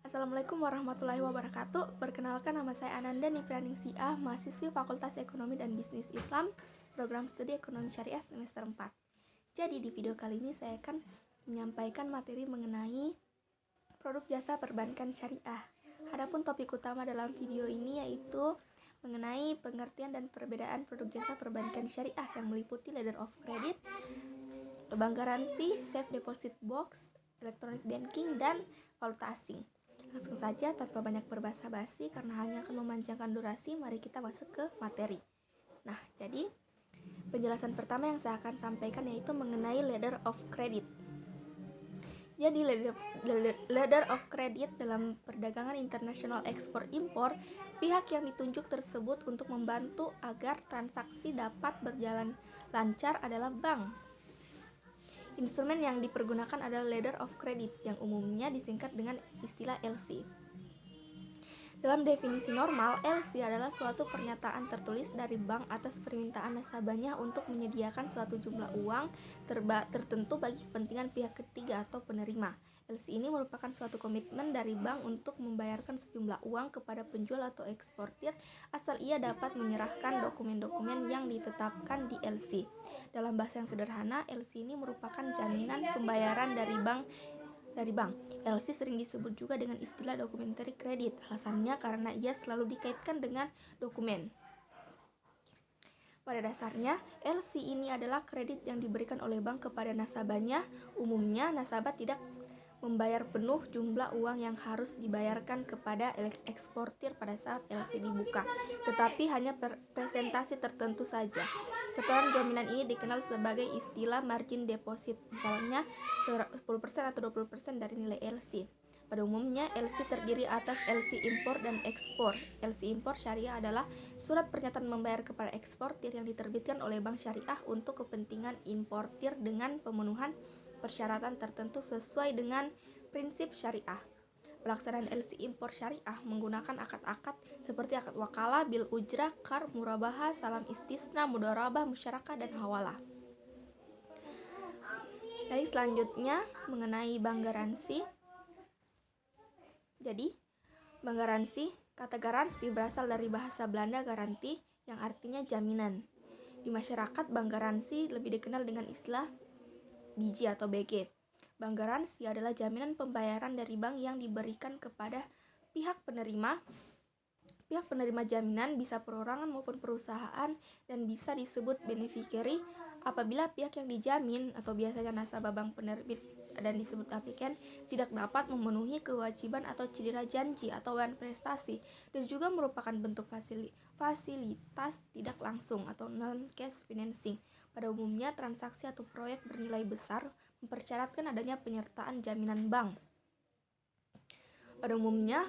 Assalamualaikum warahmatullahi wabarakatuh. Perkenalkan, nama saya Ananda Nipraningsiah, mahasiswi Fakultas Ekonomi dan Bisnis Islam, program studi Ekonomi Syariah semester 4. Jadi di video kali ini saya akan menyampaikan materi mengenai produk jasa perbankan syariah. Adapun topik utama dalam video ini yaitu mengenai pengertian dan perbedaan produk jasa perbankan syariah yang meliputi letter of credit, bank garansi, safe deposit box, electronic banking, dan valuta asing. Langsung saja tanpa banyak berbasa-basi karena hanya akan memanjangkan durasi, mari kita masuk ke materi. Nah, jadi penjelasan pertama yang saya akan sampaikan yaitu mengenai letter of credit. Jadi letter of credit dalam perdagangan internasional ekspor impor, pihak yang ditunjuk tersebut untuk membantu agar transaksi dapat berjalan lancar adalah bank. Instrumen yang dipergunakan adalah letter of credit yang umumnya disingkat dengan istilah LC. Dalam definisi normal, LC adalah suatu pernyataan tertulis dari bank atas permintaan nasabahnya untuk menyediakan suatu jumlah uang tertentu bagi kepentingan pihak ketiga atau penerima. LC ini merupakan suatu komitmen dari bank untuk membayarkan sejumlah uang kepada penjual atau eksportir asal ia dapat menyerahkan dokumen-dokumen yang ditetapkan di LC. Dalam bahasa yang sederhana, LC ini merupakan jaminan pembayaran dari bank. LC sering disebut juga dengan istilah documentary credit. Alasannya karena ia selalu dikaitkan dengan dokumen. Pada dasarnya, LC ini adalah kredit yang diberikan oleh bank kepada nasabahnya. Umumnya, nasabah tidak membayar penuh jumlah uang yang harus dibayarkan kepada eksportir pada saat LC dibuka, tetapi hanya presentasi tertentu saja. Setoran jaminan ini dikenal sebagai istilah margin deposit, misalnya 10% atau 20% dari nilai LC. Pada umumnya, LC terdiri atas LC impor dan ekspor. LC impor syariah adalah surat pernyataan membayar kepada eksportir yang diterbitkan oleh bank syariah untuk kepentingan importir dengan pemenuhan persyaratan tertentu sesuai dengan prinsip syariah. Pelaksanaan LC impor syariah menggunakan akad-akad seperti akad wakalah, bil ujrah, kar, murabahah, salam istisna, mudharabah, musyarakah, dan hawalah. Baik, selanjutnya mengenai bank garansi. Jadi, bank garansi, kata garansi berasal dari bahasa Belanda garanti yang artinya jaminan. Di masyarakat, bank garansi lebih dikenal dengan istilah biji atau BG. Bank garansi adalah jaminan pembayaran dari bank yang diberikan kepada pihak penerima. Pihak penerima jaminan bisa perorangan maupun perusahaan dan bisa disebut beneficiary apabila pihak yang dijamin atau biasanya nasabah bank penerbit dan disebut aplikan tidak dapat memenuhi kewajiban atau cedera janji atau wan prestasi, dan juga merupakan bentuk fasilitas tidak langsung atau non-cash financing. Pada umumnya, transaksi atau proyek bernilai besar mempersyaratkan adanya penyertaan jaminan bank. Pada umumnya,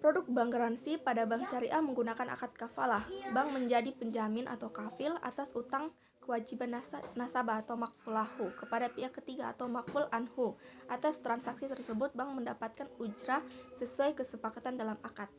produk bank garansi pada bank syariah menggunakan akad kafalah. Bank menjadi penjamin atau kafil atas utang kewajiban nasabah atau makfulahu kepada pihak ketiga atau makful anhu. Atas transaksi tersebut, bank mendapatkan ujrah sesuai kesepakatan dalam akad.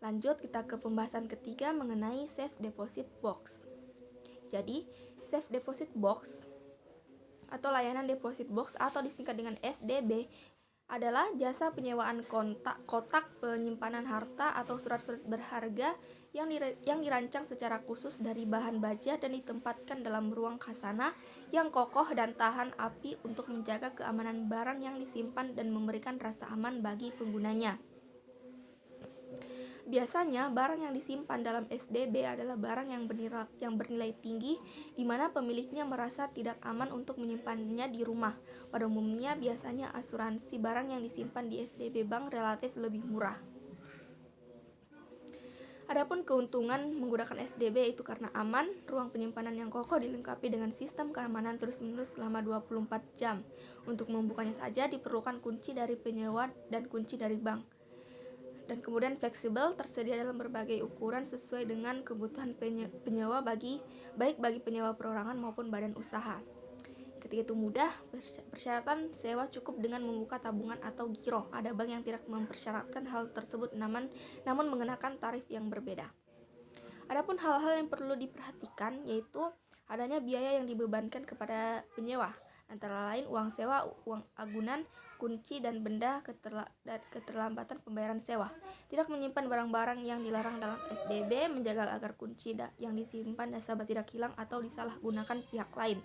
Lanjut kita ke pembahasan ketiga mengenai safe deposit box. Jadi, safe deposit box atau layanan deposit box atau disingkat dengan SDB adalah jasa penyewaan kotak penyimpanan harta atau surat-surat berharga yang dirancang secara khusus dari bahan baja dan ditempatkan dalam ruang khazanah yang kokoh dan tahan api untuk menjaga keamanan barang yang disimpan dan memberikan rasa aman bagi penggunanya. Biasanya, barang yang disimpan dalam SDB adalah barang yang bernilai tinggi di mana pemiliknya merasa tidak aman untuk menyimpannya di rumah. Pada umumnya, biasanya asuransi barang yang disimpan di SDB bank relatif lebih murah. Adapun keuntungan menggunakan SDB itu karena aman, ruang penyimpanan yang kokoh dilengkapi dengan sistem keamanan terus-menerus selama 24 jam. Untuk membukanya saja diperlukan kunci dari penyewa dan kunci dari bank. Dan kemudian fleksibel, tersedia dalam berbagai ukuran sesuai dengan kebutuhan penyewa baik bagi penyewa perorangan maupun badan usaha. Ketika itu mudah, persyaratan sewa cukup dengan membuka tabungan atau giro. Ada bank yang tidak mempersyaratkan hal tersebut namun mengenakan tarif yang berbeda. Adapun hal-hal yang perlu diperhatikan yaitu adanya biaya yang dibebankan kepada penyewa. antara lain uang sewa, uang agunan, kunci dan benda, keterlambatan pembayaran sewa. Tidak menyimpan barang-barang yang dilarang dalam SDB, menjaga agar kunci yang disimpan nasabah tidak hilang atau disalahgunakan pihak lain.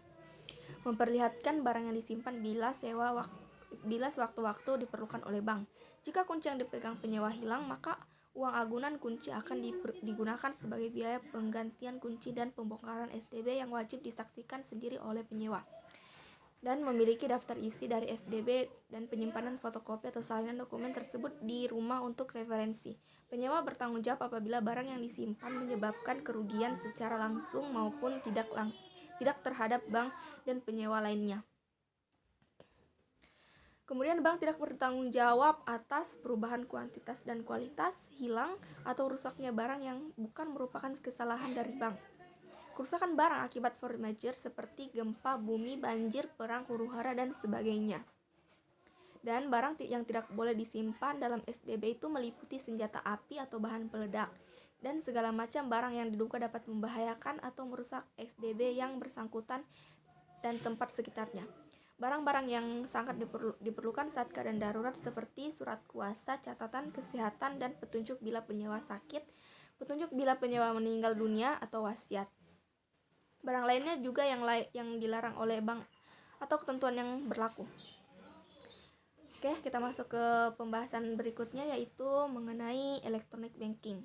Memperlihatkan barang yang disimpan bila sewaktu-waktu diperlukan oleh bank. Jika kunci yang dipegang penyewa hilang, maka uang agunan kunci akan digunakan sebagai biaya penggantian kunci dan pembongkaran SDB yang wajib disaksikan sendiri oleh penyewa. Dan memiliki daftar isi dari SDB dan penyimpanan fotokopi atau salinan dokumen tersebut di rumah untuk referensi. Penyewa bertanggung jawab apabila barang yang disimpan menyebabkan kerugian secara langsung maupun tidak terhadap bank dan penyewa lainnya. Kemudian bank tidak bertanggung jawab atas perubahan kuantitas dan kualitas, hilang, atau rusaknya barang yang bukan merupakan kesalahan dari bank. Kerusakan barang akibat force majeure seperti gempa bumi, banjir, perang, huru-hara, dan sebagainya. Dan barang yang tidak boleh disimpan dalam SDB itu meliputi senjata api atau bahan peledak, dan segala macam barang yang diduga dapat membahayakan atau merusak SDB yang bersangkutan dan tempat sekitarnya. Barang-barang yang sangat diperlukan saat keadaan darurat seperti surat kuasa, catatan kesehatan, dan petunjuk bila penyewa sakit, petunjuk bila penyewa meninggal dunia, atau wasiat. Barang lainnya juga yang dilarang oleh bank atau ketentuan yang berlaku. Oke, kita masuk ke pembahasan berikutnya, yaitu mengenai electronic banking.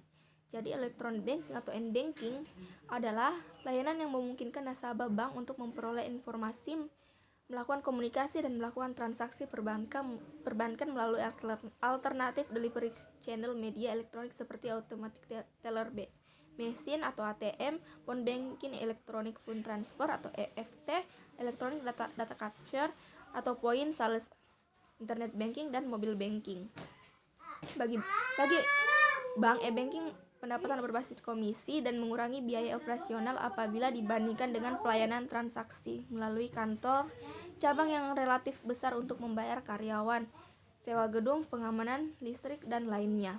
Jadi electronic banking atau e-banking adalah layanan yang memungkinkan nasabah bank untuk memperoleh informasi, melakukan komunikasi, dan melakukan transaksi perbankan melalui alternatif delivery channel media elektronik seperti automatic teller machine atau ATM, phone banking, electronic fund transfer atau EFT, electronic data capture atau point sales, internet banking, dan mobile banking. Bagi bank, e-banking pendapatan berbasis komisi dan mengurangi biaya operasional apabila dibandingkan dengan pelayanan transaksi melalui kantor cabang yang relatif besar untuk membayar karyawan, sewa gedung, pengamanan listrik, dan lainnya.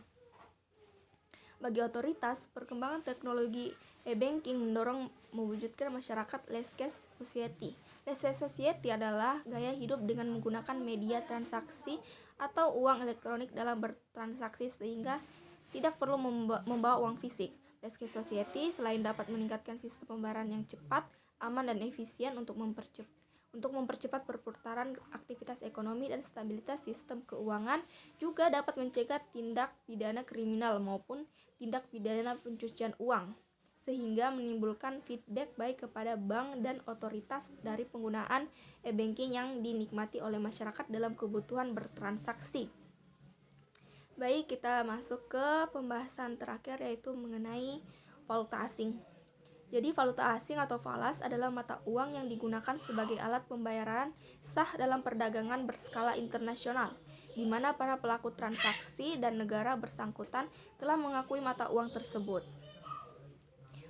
Bagi otoritas, perkembangan teknologi e-banking mendorong mewujudkan masyarakat cashless society. Cashless society adalah gaya hidup dengan menggunakan media transaksi atau uang elektronik dalam bertransaksi sehingga tidak perlu membawa uang fisik. Cashless society selain dapat meningkatkan sistem pembayaran yang cepat, aman, dan efisien untuk mempercepat perputaran aktivitas ekonomi dan stabilitas sistem keuangan, juga dapat mencegah tindak pidana kriminal maupun tindak pidana pencucian uang, sehingga menimbulkan feedback baik kepada bank dan otoritas dari penggunaan e-banking yang dinikmati oleh masyarakat dalam kebutuhan bertransaksi. Baik, kita masuk ke pembahasan terakhir, yaitu mengenai valuta asing. Jadi valuta asing atau falas adalah mata uang yang digunakan sebagai alat pembayaran sah dalam perdagangan berskala internasional, di mana para pelaku transaksi dan negara bersangkutan telah mengakui mata uang tersebut.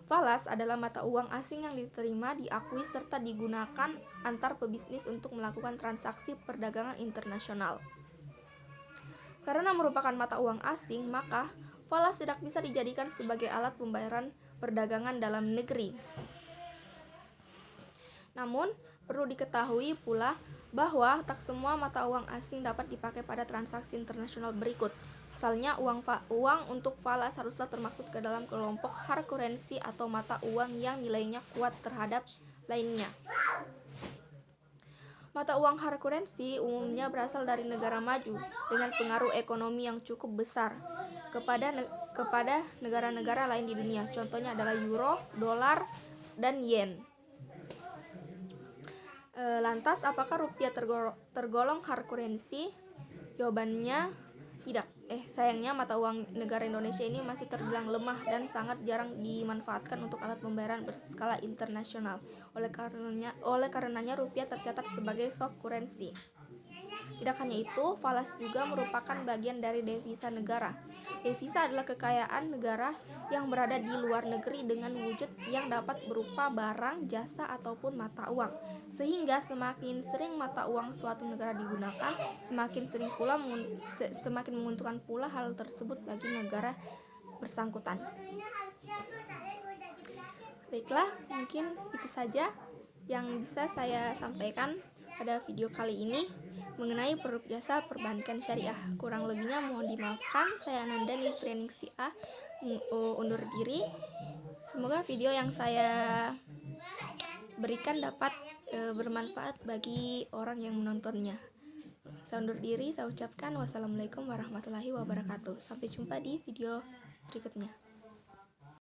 Falas adalah mata uang asing yang diterima, diakui, serta digunakan antar pebisnis untuk melakukan transaksi perdagangan internasional. Karena merupakan mata uang asing, maka falas tidak bisa dijadikan sebagai alat pembayaran perdagangan dalam negeri. Namun, perlu diketahui pula bahwa tak semua mata uang asing dapat dipakai pada transaksi internasional berikut. Pasalnya, uang untuk falas haruslah termasuk ke dalam kelompok hard currency atau mata uang yang nilainya kuat terhadap lainnya. Mata uang hard currency umumnya berasal dari negara maju dengan pengaruh ekonomi yang cukup besar kepada negara-negara lain di dunia. Contohnya adalah euro, dolar, dan yen. Lantas, apakah rupiah tergolong hard currency? Jawabannya tidak. Sayangnya mata uang negara Indonesia ini masih terbilang lemah dan sangat jarang dimanfaatkan untuk alat pembayaran berskala internasional. Oleh karenanya rupiah tercatat sebagai soft currency. Tidak hanya itu, falas juga merupakan bagian dari devisa negara. Devisa adalah kekayaan negara yang berada di luar negeri dengan wujud yang dapat berupa barang, jasa, ataupun mata uang. Sehingga semakin sering mata uang suatu negara digunakan, semakin menguntungkan pula hal tersebut bagi negara bersangkutan. Baiklah, mungkin itu saja yang bisa saya sampaikan. pada video kali ini mengenai produk jasa perbankan syariah. Kurang lebihnya mohon dimaafkan. Saya Ananda Niprianingsih undur diri. Semoga video yang saya berikan dapat bermanfaat bagi orang yang menontonnya. Saya undur diri, saya ucapkan wassalamualaikum warahmatullahi wabarakatuh. Sampai jumpa di video berikutnya.